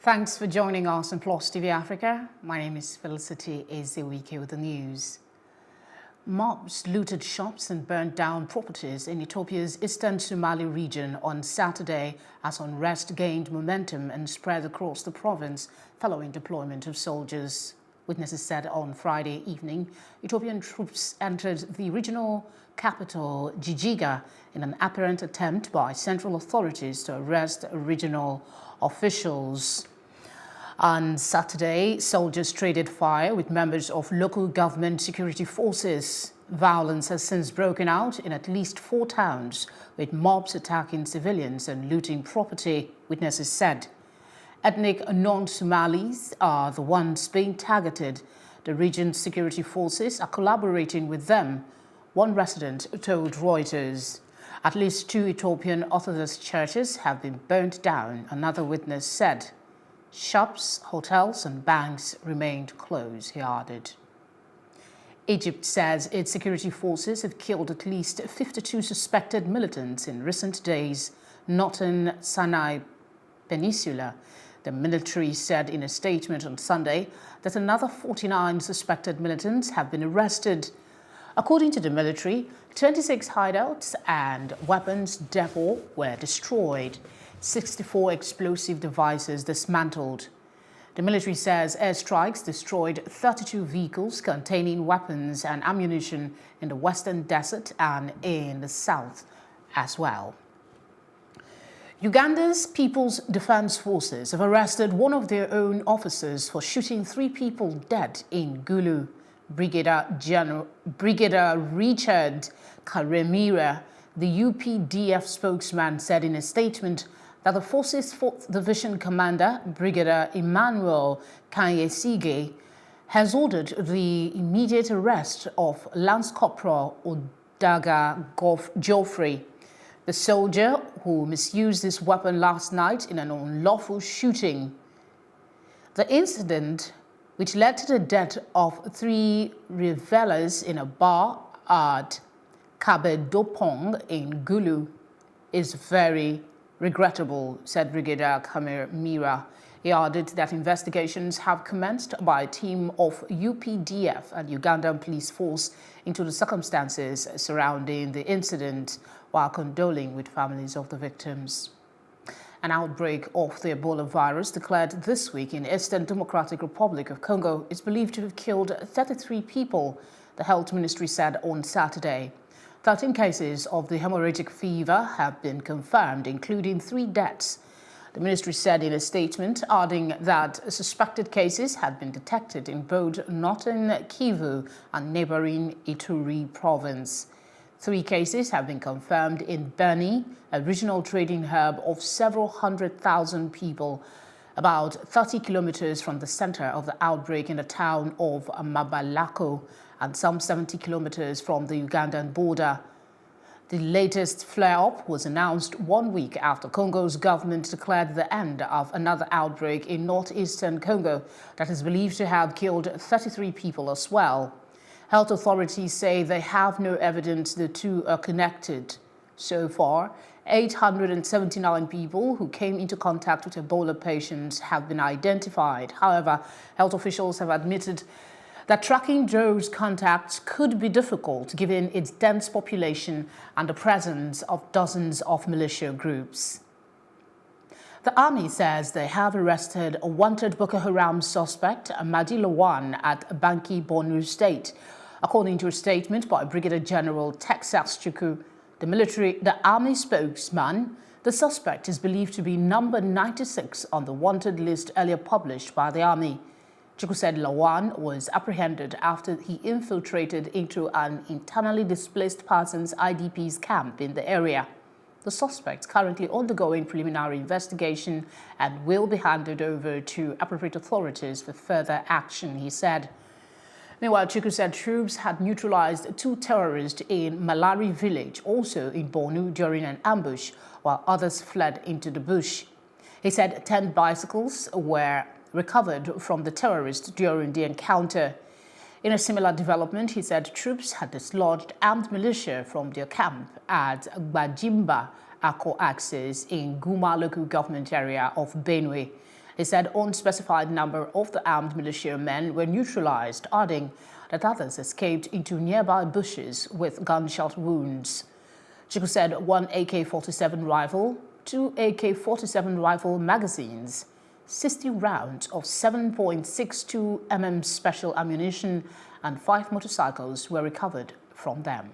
Thanks for joining us on Plus TV Africa. My name is Felicity Ezewike with the news. Mobs looted shops and burned down properties in Ethiopia's eastern Somali region on Saturday as unrest gained momentum and spread across the province following deployment of soldiers. Witnesses said on Friday evening, Ethiopian troops entered the regional capital, Jijiga, in an apparent attempt by central authorities to arrest regional officials. On Saturday, soldiers traded fire with members of local government security forces. Violence has since broken out in at least 4 towns, with mobs attacking civilians and looting property, witnesses said. Ethnic non-Somalis are the ones being targeted. The region's security forces are collaborating with them, one resident told Reuters. At least 2 Ethiopian Orthodox churches have been burnt down, another witness said. Shops, hotels and banks remained closed, he added. Egypt says its security forces have killed at least 52 suspected militants in recent days, northern Sinai Peninsula. The military said in a statement on Sunday that another 49 suspected militants have been arrested. According to the military, 26 hideouts and weapons depots were destroyed. 64 explosive devices dismantled. The military says airstrikes destroyed 32 vehicles containing weapons and ammunition in the western desert and in the south as well. Uganda's People's Defense Forces have arrested one of their own officers for shooting 3 people dead in Gulu. Brigadier Richard Karemira, the UPDF spokesman, said in a statement that the force's 4th Division Commander, Brigadier Emmanuel Kanyesige, has ordered the immediate arrest of Lance Corporal Odaga Geoffrey, the soldier who misused his weapon last night in an unlawful shooting. The incident, which led to the death of 3 revelers in a bar at Kabedopong in Gulu, is very regrettable, said Brigadier Karemira. He added that investigations have commenced by a team of UPDF and Ugandan police force into the circumstances surrounding the incident, while condoling with families of the victims. An outbreak of the Ebola virus declared this week in Eastern Democratic Republic of Congo is believed to have killed 33 people, the health ministry said on Saturday. 13 cases of the hemorrhagic fever have been confirmed, including 3 deaths. The ministry said in a statement, adding that suspected cases had been detected in both northern Kivu and neighboring Ituri province. 3 cases have been confirmed in Beni, a regional trading hub of several 100,000 people, about 30 kilometers from the center of the outbreak in the town of Mabalako, and some 70 kilometers from the Ugandan border. The latest flare-up was announced 1 week after Congo's government declared the end of another outbreak in northeastern Congo that is believed to have killed 33 people as well. Health authorities say they have no evidence the two are connected. So far, 879 people who came into contact with Ebola patients have been identified. However, health officials have admitted that tracking those contacts could be difficult given its dense population and the presence of dozens of militia groups. The army says they have arrested a wanted Boko Haram suspect, Amadi Lawan, at Banki, Borno State. According to a statement by Brigadier General Texas Chuku, the army spokesman, the suspect is believed to be number 96 on the wanted list earlier published by the army. Chuku said Lawan was apprehended after he infiltrated into an internally displaced persons IDP's camp in the area. The suspect is currently undergoing preliminary investigation and will be handed over to appropriate authorities for further action, he said. Meanwhile, Chuku said troops had neutralized 2 terrorists in Malari village, also in Borno, during an ambush, while others fled into the bush. He said 10 bicycles were recovered from the terrorists during the encounter. In a similar development, he said troops had dislodged armed militia from their camp at Gbajimba Ako Axis in Guma local government area of Benue. He said unspecified number of the armed militiamen were neutralized, adding that others escaped into nearby bushes with gunshot wounds. Chiku said one AK-47 rifle, 2 AK-47 rifle magazines, 60 rounds of 7.62 mm special ammunition and 5 motorcycles were recovered from them.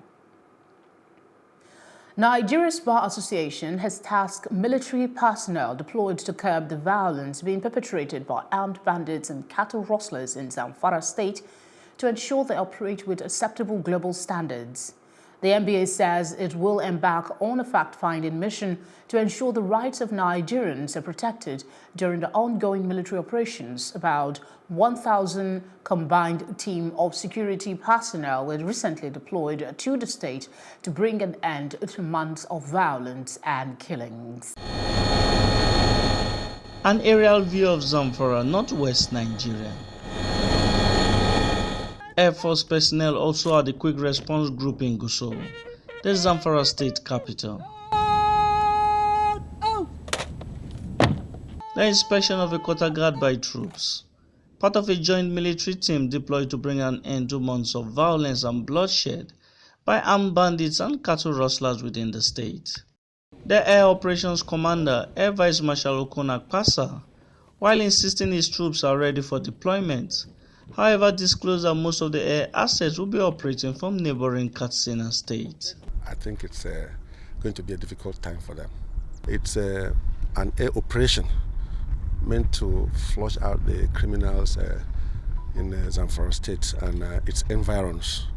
Nigeria's Bar Association has tasked military personnel deployed to curb the violence being perpetrated by armed bandits and cattle rustlers in Zamfara state to ensure they operate with acceptable global standards. The NBA says it will embark on a fact-finding mission to ensure the rights of Nigerians are protected during the ongoing military operations. About 1,000 combined team of security personnel were recently deployed to the state to bring an end to months of violence and killings. An aerial view of Zamfara, northwest Nigeria. Air Force personnel also had a quick response group in Gusau, the Zamfara state capital. The inspection of a quarter guard by troops, part of a joint military team deployed to bring an end to months of violence and bloodshed by armed bandits and cattle rustlers within the state. The Air Operations Commander, Air Vice Marshal Okonak Pasa, while insisting his troops are ready for deployment, however, disclosed that most of the air assets will be operating from neighboring Katsina state. I think it's going to be a difficult time for them. It's an air operation meant to flush out the criminals in Zamfara state and its environs.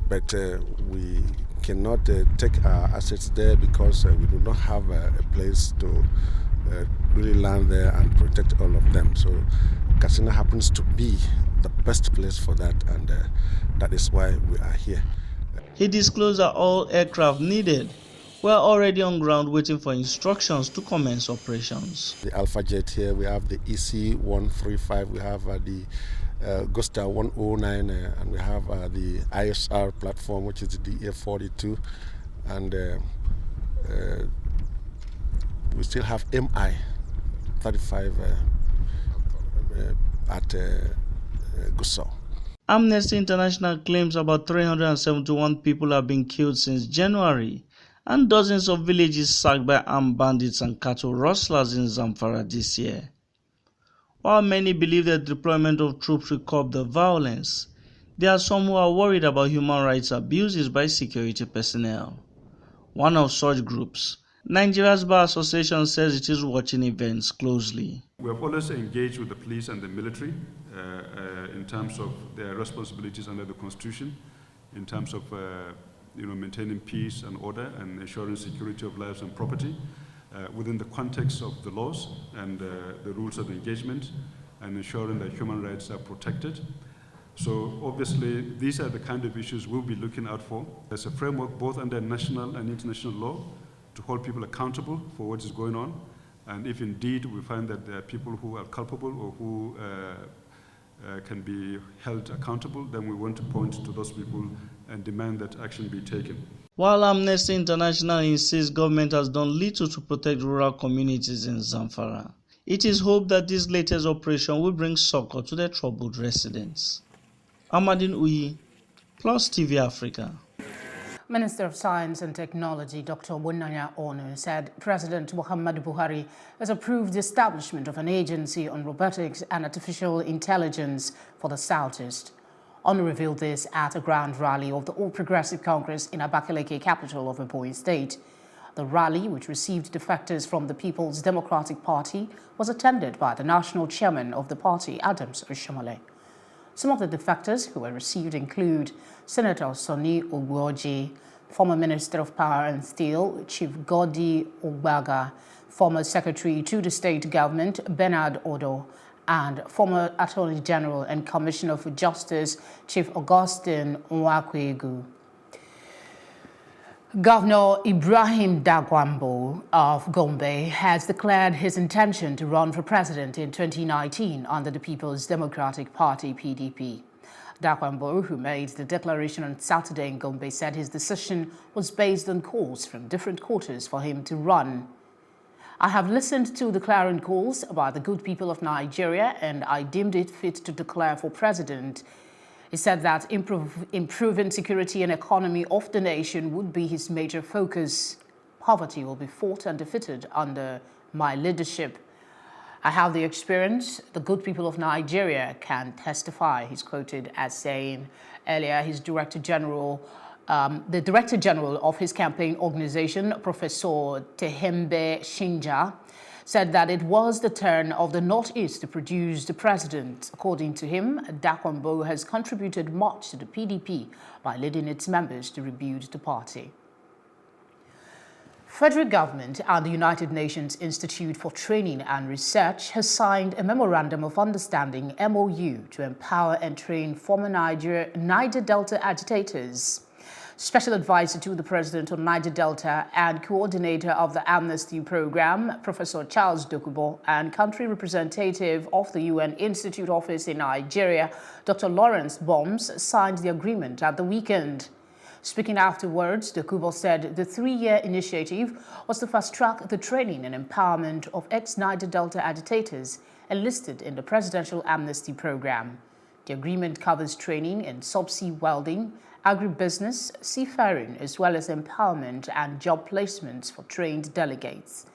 But we cannot take our assets there because we do not have a place to really land there and protect all of them. So Katsina happens to be the best place for that, and that is why we are here. He disclosed that all aircraft needed were already on ground waiting for instructions to commence operations. The Alpha Jet here, we have the EC-135, we have the Gusta 109, and we have the ISR platform, which is the DA-42, and we still have MI-35 at Gusau. Amnesty International claims about 371 people have been killed since January and dozens of villages sacked by armed bandits and cattle rustlers in Zamfara this year. While many believe the deployment of troops will curb the violence, there are some who are worried about human rights abuses by security personnel. One of such groups, Nigeria's Bar Association, says it is watching events closely. We have always engaged with the police and the military in terms of their responsibilities under the Constitution, in terms of maintaining peace and order and ensuring security of lives and property within the context of the laws and the rules of engagement, and ensuring that human rights are protected. So obviously these are the kind of issues we'll be looking out for. There's a framework both under national and international law to hold people accountable for what is going on. And if indeed we find that there are people who are culpable or who can be held accountable, then we want to point to those people and demand that action be taken. While Amnesty International insists government has done little to protect rural communities in Zamfara, it is hoped that this latest operation will bring succor to the troubled residents. Amadine Uyi, Plus TV Africa. Minister of Science and Technology Dr. Wunanya Onu said President Muhammadu Buhari has approved the establishment of an agency on robotics and artificial intelligence for the Southeast. Onu revealed this at a grand rally of the All Progressive Congress in Abakaliki, capital of Ebonyi State. The rally, which received defectors from the People's Democratic Party, was attended by the national chairman of the party, Adams Oshomole. Some of the defectors who were received include Senator Sonny Ogwoji, former Minister of Power and Steel, Chief Godi Ogbaga, former Secretary to the State Government, Bernard Odo, and former Attorney General and Commissioner for Justice, Chief Augustine Nwakwegu. Governor Ibrahim Dagwambo of Gombe has declared his intention to run for president in 2019 under the People's Democratic Party, PDP. Dagwambo, who made the declaration on Saturday in Gombe, said his decision was based on calls from different quarters for him to run. I have listened to the clarion calls by the good people of Nigeria and I deemed it fit to declare for president. He said that improving security and economy of the nation would be his major focus. Poverty will be fought and defeated under my leadership. I have the experience the good people of Nigeria can testify, he's quoted as saying. Earlier, the Director General of his campaign organization, Professor Tehembe Shinja, said that it was the turn of the Northeast to produce the president. According to him, Dakwambo has contributed much to the PDP by leading its members to rebuild the party. Federal government and the United Nations Institute for Training and Research has signed a Memorandum of Understanding MOU to empower and train former Niger Delta agitators. Special advisor to the president on Niger Delta and coordinator of the Amnesty Program, Professor Charles Dokubo, and country representative of the UN Institute Office in Nigeria, Dr. Lawrence Bombs, signed the agreement at the weekend. Speaking afterwards, Dokubo said the 3-year initiative was to fast-track the training and empowerment of ex-Niger Delta agitators enlisted in the Presidential Amnesty Program. The agreement covers training in subsea welding, agribusiness, seafaring, as well as empowerment and job placements for trained delegates.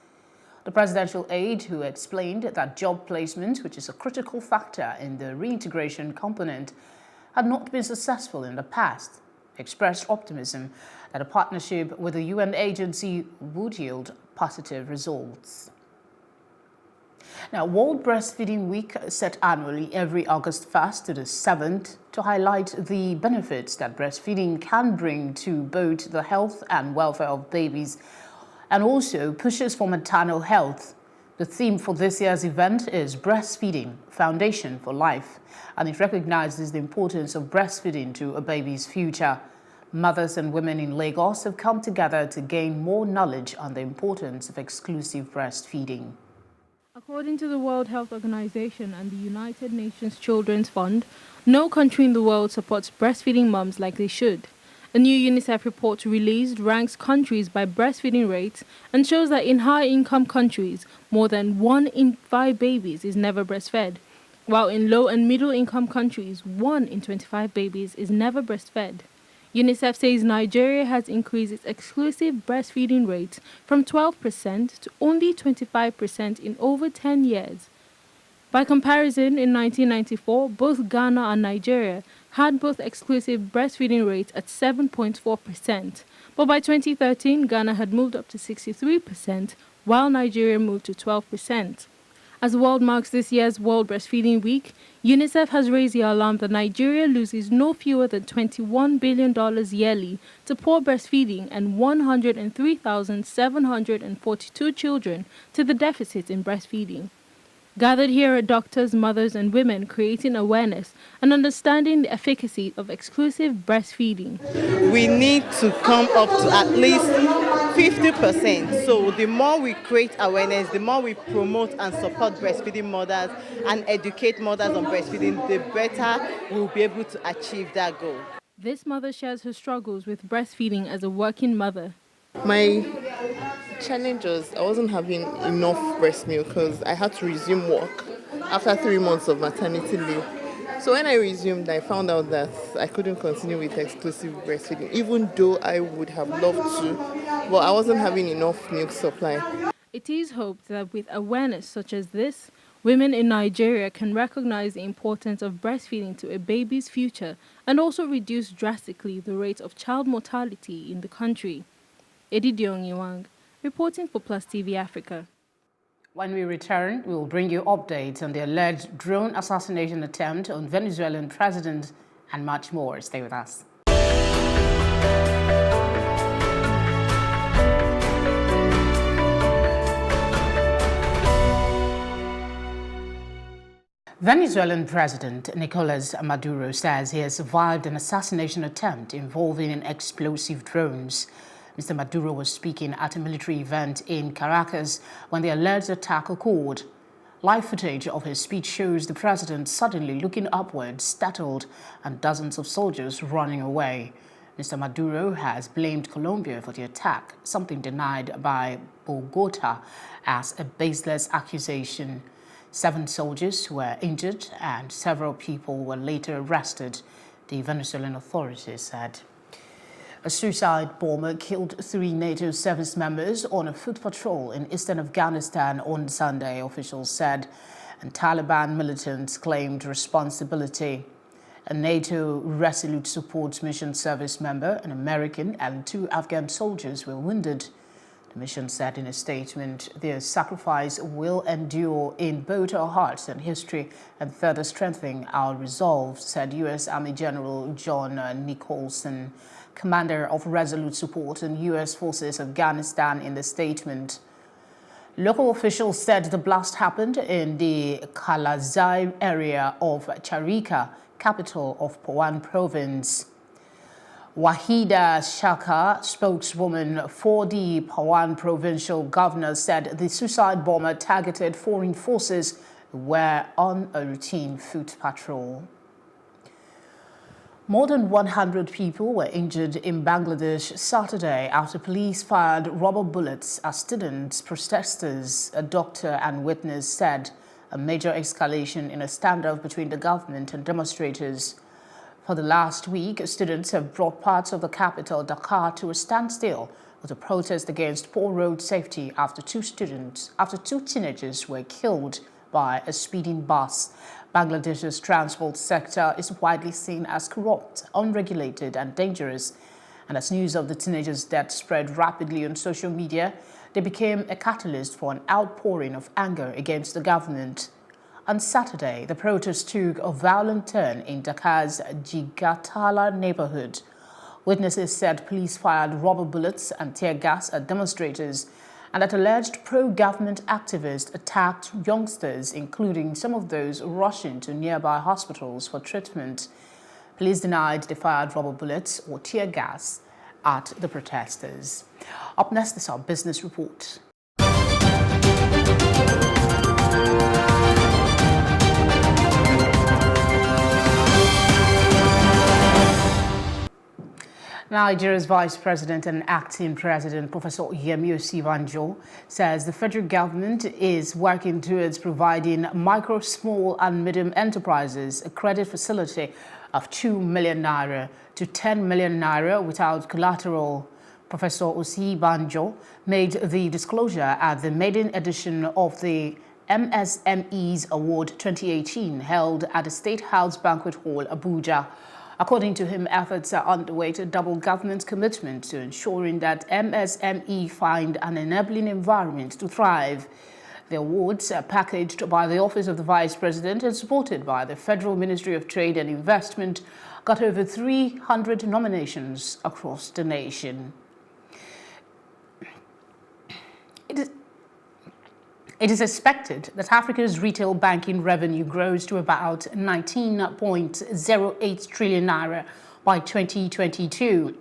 The presidential aide, who explained that job placement, which is a critical factor in the reintegration component, had not been successful in the past, expressed optimism that a partnership with the UN agency would yield positive results. Now, World Breastfeeding Week set annually every August 1st to the 7th to highlight the benefits that breastfeeding can bring to both the health and welfare of babies and also pushes for maternal health. The theme for this year's event is Breastfeeding, Foundation for Life, and it recognizes the importance of breastfeeding to a baby's future. Mothers and women in Lagos have come together to gain more knowledge on the importance of exclusive breastfeeding. According to the World Health Organization and the United Nations Children's Fund, no country in the world supports breastfeeding moms like they should. A new UNICEF report released ranks countries by breastfeeding rates and shows that in high-income countries, more than 1 in 5 babies is never breastfed, while in low- and middle-income countries, 1 in 25 babies is never breastfed. UNICEF says Nigeria has increased its exclusive breastfeeding rates from 12% to only 25% in over 10 years. By comparison, in 1994, both Ghana and Nigeria had both exclusive breastfeeding rates at 7.4%, but by 2013, Ghana had moved up to 63%, while Nigeria moved to 12%. As the world marks this year's World Breastfeeding Week, UNICEF has raised the alarm that Nigeria loses no fewer than $21 billion yearly to poor breastfeeding and 103,742 children to the deficit in breastfeeding. Gathered here are doctors, mothers, and women creating awareness and understanding the efficacy of exclusive breastfeeding. We need to come up to at least 50%. So the more we create awareness, the more we promote and support breastfeeding mothers and educate mothers on breastfeeding, the better we'll be able to achieve that goal. This mother shares her struggles with breastfeeding as a working mother. My challenge was I wasn't having enough breast milk because I had to resume work after 3 months of maternity leave. So when I resumed, I found out that I couldn't continue with exclusive breastfeeding, even though I would have loved to, but I wasn't having enough milk supply. It is hoped that with awareness such as this, women in Nigeria can recognize the importance of breastfeeding to a baby's future and also reduce drastically the rate of child mortality in the country. Edidiong Iwang, reporting for Plus TV Africa. When we return, we will bring you updates on the alleged drone assassination attempt on Venezuelan president and much more. Stay with us. Venezuelan President Nicolas Maduro says he has survived an assassination attempt involving explosive drones. Mr. Maduro was speaking at a military event in Caracas when the alleged attack occurred. Live footage of his speech shows the president suddenly looking upwards, startled, and dozens of soldiers running away. Mr. Maduro has blamed Colombia for the attack, something denied by Bogota as a baseless accusation. 7 soldiers were injured and several people were later arrested, the Venezuelan authorities said. A suicide bomber killed 3 NATO service members on a foot patrol in eastern Afghanistan on Sunday, officials said, and Taliban militants claimed responsibility. A NATO Resolute Support Mission service member, an American, and 2 Afghan soldiers were wounded. The mission said in a statement, their sacrifice will endure in both our hearts and history and further strengthen our resolve, said U.S. Army General John Nicholson, commander of Resolute Support in U.S. Forces Afghanistan, in the statement. Local officials said the blast happened in the Kalazai area of Charika, capital of Pawan province. Wahida Shaka, spokeswoman for the Pawan provincial governor, said the suicide bomber targeted foreign forces who were on a routine foot patrol. More than 100 people were injured in Bangladesh Saturday after police fired rubber bullets at students, protesters, a doctor and witness said, a major escalation in a standoff between the government and demonstrators. For the last week, students have brought parts of the capital, Dhaka, to a standstill with a protest against poor road safety after 2 teenagers were killed by a speeding bus. Bangladesh's transport sector is widely seen as corrupt, unregulated and dangerous. And as news of the teenagers' death spread rapidly on social media, they became a catalyst for an outpouring of anger against the government. On Saturday, the protest took a violent turn in Dhaka's Jigatala neighborhood. Witnesses said police fired rubber bullets and tear gas at demonstrators, and that alleged pro-government activists attacked youngsters, including some of those rushing to nearby hospitals for treatment. Police denied they fired rubber bullets or tear gas at the protesters. Up next is our business report. Nigeria's Vice President and Acting President, Professor Yemi Osibanjo, says the federal government is working towards providing micro, small and medium enterprises a credit facility of 2 million naira to 10 million naira without collateral. Professor Osibanjo made the disclosure at the maiden edition of the MSMEs Award 2018 held at the State House Banquet Hall, Abuja. According to him, efforts are underway to double government's commitment to ensuring that MSME find an enabling environment to thrive. The awards are packaged by the Office of the Vice President and supported by the Federal Ministry of Trade and Investment got over 300 nominations across the nation. It is expected that Africa's retail banking revenue grows to about 19.08 trillion naira by 2022.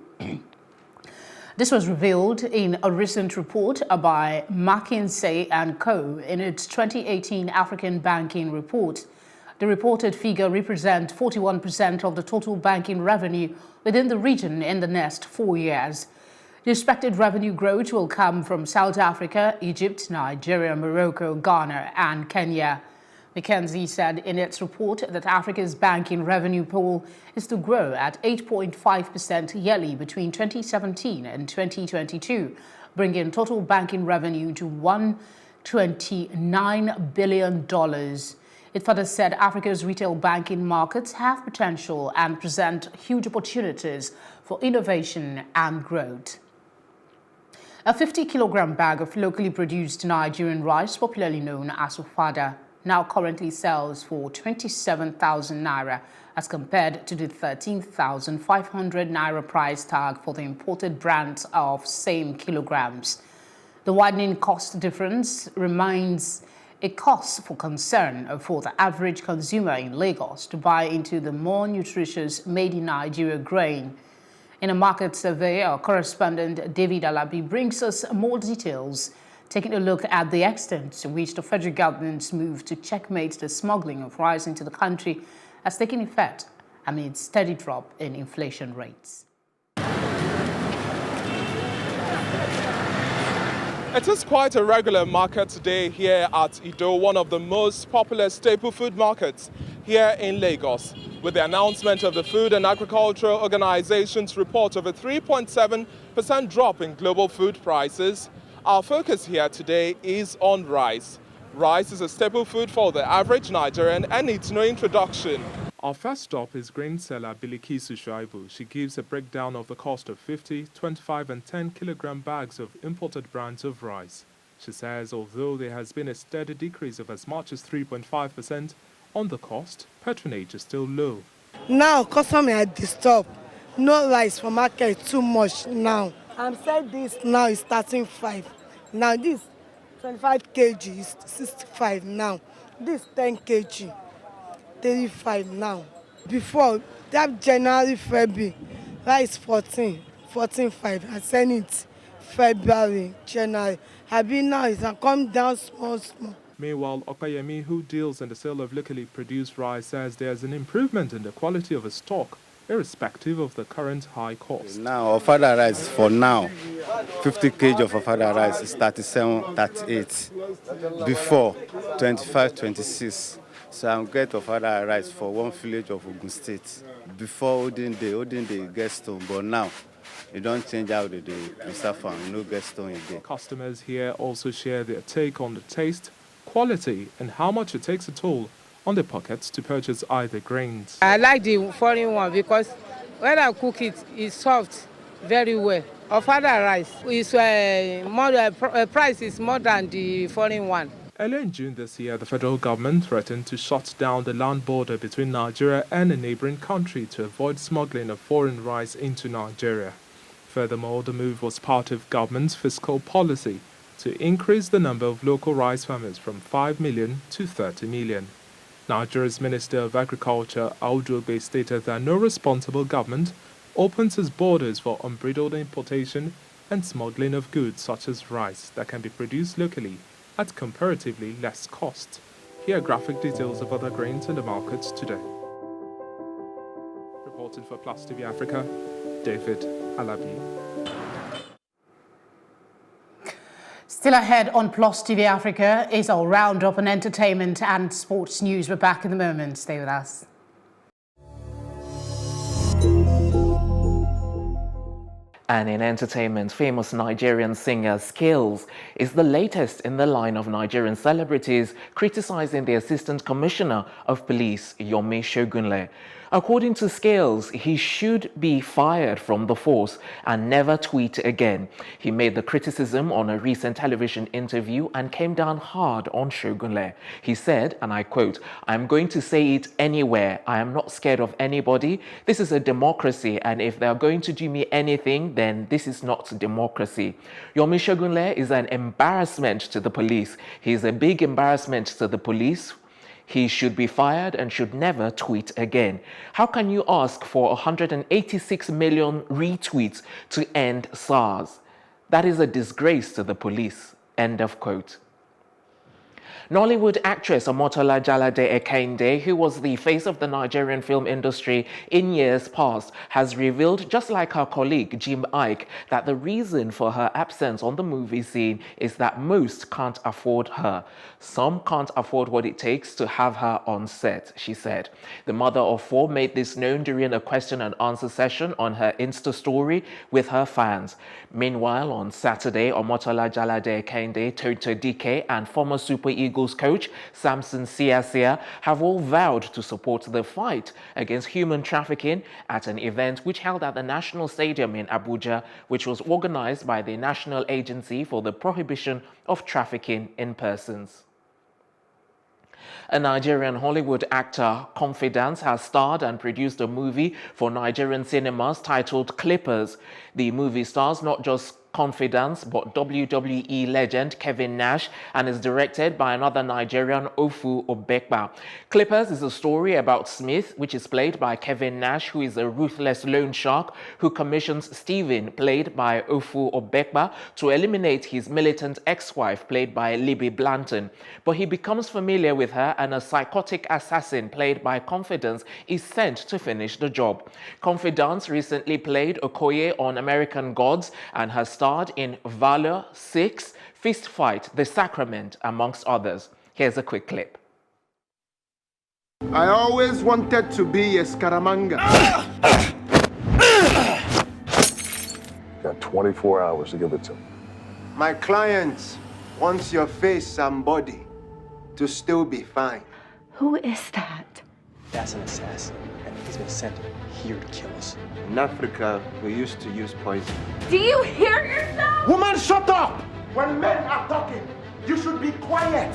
This was revealed in a recent report by McKinsey & Co. in its 2018 African Banking Report. The reported figure represents 41% of the total banking revenue within the region in the next 4 years. The expected revenue growth will come from South Africa, Egypt, Nigeria, Morocco, Ghana, and Kenya. McKinsey said in its report that Africa's banking revenue pool is to grow at 8.5% yearly between 2017 and 2022, bringing total banking revenue to $129 billion. It further said Africa's retail banking markets have potential and present huge opportunities for innovation and growth. A 50-kilogram bag of locally produced Nigerian rice, popularly known as ofada, now currently sells for 27,000 naira as compared to the 13,500 naira price tag for the imported brands of same kilograms. The widening cost difference remains a cause for concern for the average consumer in Lagos to buy into the more nutritious made-in-Nigeria grain. In a market survey, our correspondent David Alabi brings us more details, taking a look at the extent to which the federal government's move to checkmate the smuggling of rice into the country has taken effect amid steady drop in inflation rates. It is quite a regular market today here at Ido, one of the most popular staple food markets here in Lagos. With the announcement of the Food and Agricultural Organization's report of a 3.7% drop in global food prices, our focus here today is on rice. Rice is a staple food for the average Nigerian and needs no introduction. Our first stop is grain seller Bilikisu Shuaibu. She gives a breakdown of the cost of 50, 25 and 10 kilogram bags of imported brands of rice. She says although there has been a steady decrease of as much as 3.5% on the cost, patronage is still low. Now customers are disturbed. No rice for market too much now. I'm saying this now is 35. Now this 25 kg is 65 now. This 10 kg. 35 now. Before that January, February, rice 14.5. I send it February, January. Now it can come down small. Meanwhile, Okayemi, who deals in the sale of locally produced rice, says there's an improvement in the quality of a stock, irrespective of the current high cost. Now, ofada rice for now, 50 kg of ofada rice is 37, 38. Before, 25, 26. So I'm getting ofada rice for one village of Ogun State. Before Odin Day gets stone, but now you don't change out the preserve farm, no get stone again. Customers here also share their take on the taste, quality, and how much it takes a toll on their pockets to purchase either grains. I like the foreign one because when I cook it, it's soft very well. Ofada rice is price is more than the foreign one. Earlier in June this year, the federal government threatened to shut down the land border between Nigeria and a neighboring country to avoid smuggling of foreign rice into Nigeria. Furthermore, the move was part of government's fiscal policy to increase the number of local rice farmers from 5 million to 30 million. Nigeria's Minister of Agriculture, Audu stated that no responsible government opens its borders for unbridled importation and smuggling of goods such as rice that can be produced locally at comparatively less cost. Here are graphic details of other grains in the markets today. Reporting for Plus TV Africa, David Alabi. Still ahead on Plus TV Africa is our roundup on entertainment and sports news. We're back in a moment. Stay with us. And in entertainment, famous Nigerian singer Skills is the latest in the line of Nigerian celebrities criticizing the Assistant Commissioner of Police, Yomi Shogunle. According to Scales, he should be fired from the force and never tweet again. He made the criticism on a recent television interview and came down hard on Shogunle. He said, and I quote, "I'm going to say it anywhere. I am not scared of anybody. This is a democracy, and if they're going to do me anything, then this is not democracy. Yomi Shogunle is an embarrassment to the police. He is a big embarrassment to the police. He should be fired and should never tweet again. How can you ask for 186 million retweets to end SARS? That is a disgrace to the police." End of quote. Nollywood actress Omotola Jalade Ekinde, who was the face of the Nigerian film industry in years past, has revealed, just like her colleague Jim Ike, that the reason for her absence on the movie scene is that most can't afford her. Some can't afford what it takes to have her on set, she said. The mother of four made this known during a question and answer session on her Insta story with her fans. Meanwhile, on Saturday, Omotola Jalade Ekinde, Toto Dike, and former Super Eagles coach Samson Siasia have all vowed to support the fight against human trafficking at an event which held at the National Stadium in Abuja, which was organized by the National Agency for the Prohibition of Trafficking in Persons. A Nigerian Hollywood actor, Confidence, has starred and produced a movie for Nigerian cinemas titled Clippers. The movie stars not just Confidence, but WWE legend Kevin Nash, and is directed by another Nigerian, Ofu Obekpa. Clippers is a story about Smith, which is played by Kevin Nash, who is a ruthless loan shark who commissions Steven, played by Ofu Obekpa, to eliminate his militant ex-wife, played by Libby Blanton. But he becomes familiar with her, and a psychotic assassin, played by Confidence, is sent to finish the job. Confidence recently played Okoye on American Gods and has starred in Valor 6, fist fight, the sacrament, amongst others. Here's a quick clip. I always wanted to be a Scaramanga. Got 24 hours to give it to him. My client wants your face and body to still be fine. Who is that? That's an assassin, and he's been sent here to kill us. In Africa, we used to use poison. Do you hear yourself? Woman, shut up! When men are talking, you should be quiet.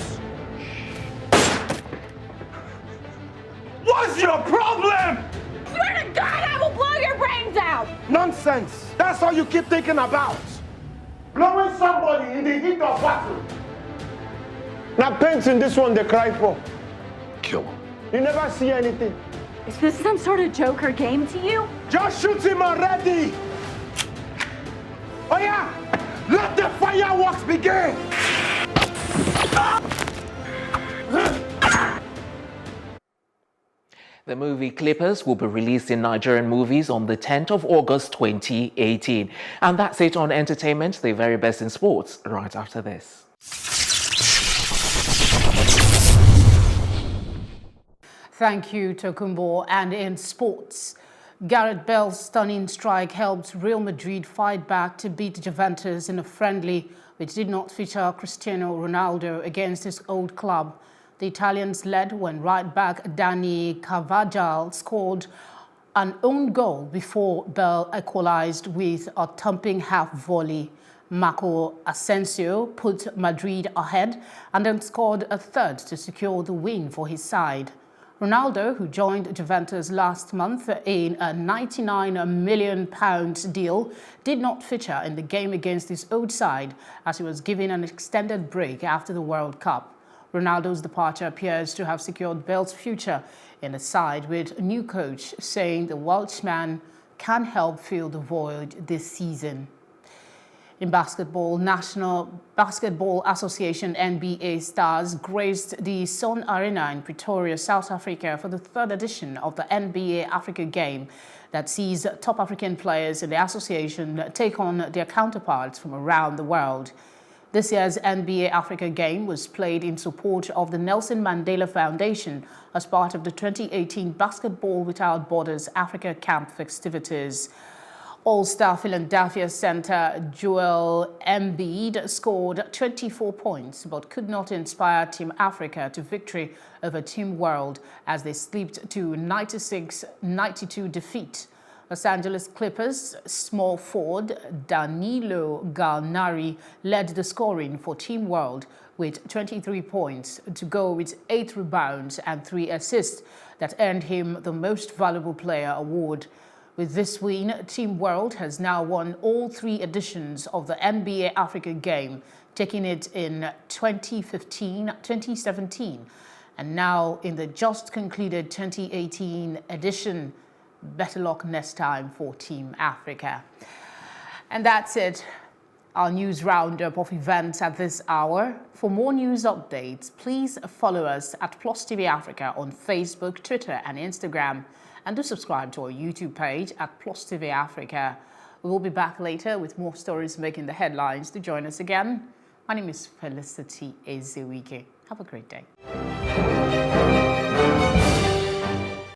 What's your problem? Swear to God, I will blow your brains out! Nonsense. That's all you keep thinking about. Blowing somebody in the heat of battle. Now painting this one they cry for. Kill him. You never see anything. Is this some sort of joke or game to you? Just shoot him already. Oh yeah, let the fireworks begin. The movie Clippers will be released in Nigerian movies on the 10th of August 2018. And that's it on entertainment, the very best in sports, right after this. Thank you, Tokumbo. And in sports, Gareth Bale's stunning strike helped Real Madrid fight back to beat Juventus in a friendly which did not feature Cristiano Ronaldo against his old club. The Italians led when right-back Dani Carvajal scored an own goal before Bale equalized with a thumping half volley. Marco Asensio put Madrid ahead and then scored a third to secure the win for his side. Ronaldo, who joined Juventus last month in a £99 million deal, did not feature in the game against his old side as he was given an extended break after the World Cup. Ronaldo's departure appears to have secured Bale's future in the side, with a new coach saying the Welshman can help fill the void this season. In basketball, National Basketball Association NBA stars graced the Sun Arena in Pretoria, South Africa for the third edition of the NBA Africa Game that sees top African players in the association take on their counterparts from around the world. This year's NBA Africa Game was played in support of the Nelson Mandela Foundation as part of the 2018 Basketball Without Borders Africa Camp festivities. All-Star Philadelphia center Joel Embiid scored 24 points but could not inspire Team Africa to victory over Team World as they slipped to 96-92 defeat. Los Angeles Clippers small forward Danilo Gallinari led the scoring for Team World with 23 points to go with 8 rebounds and 3 assists that earned him the Most Valuable Player award. With this win, Team World has now won all 3 editions of the NBA Africa Game, taking it in 2015, 2017, and now in the just concluded 2018 edition. Better luck next time for Team Africa. And that's it. Our news roundup of events at this hour. For more news updates, please follow us at Plus TV Africa on Facebook, Twitter, and Instagram. And do subscribe to our YouTube page at Plus TV Africa. We will be back later with more stories making the headlines. To join us again, my name is Felicity Ezewike. Have a great day.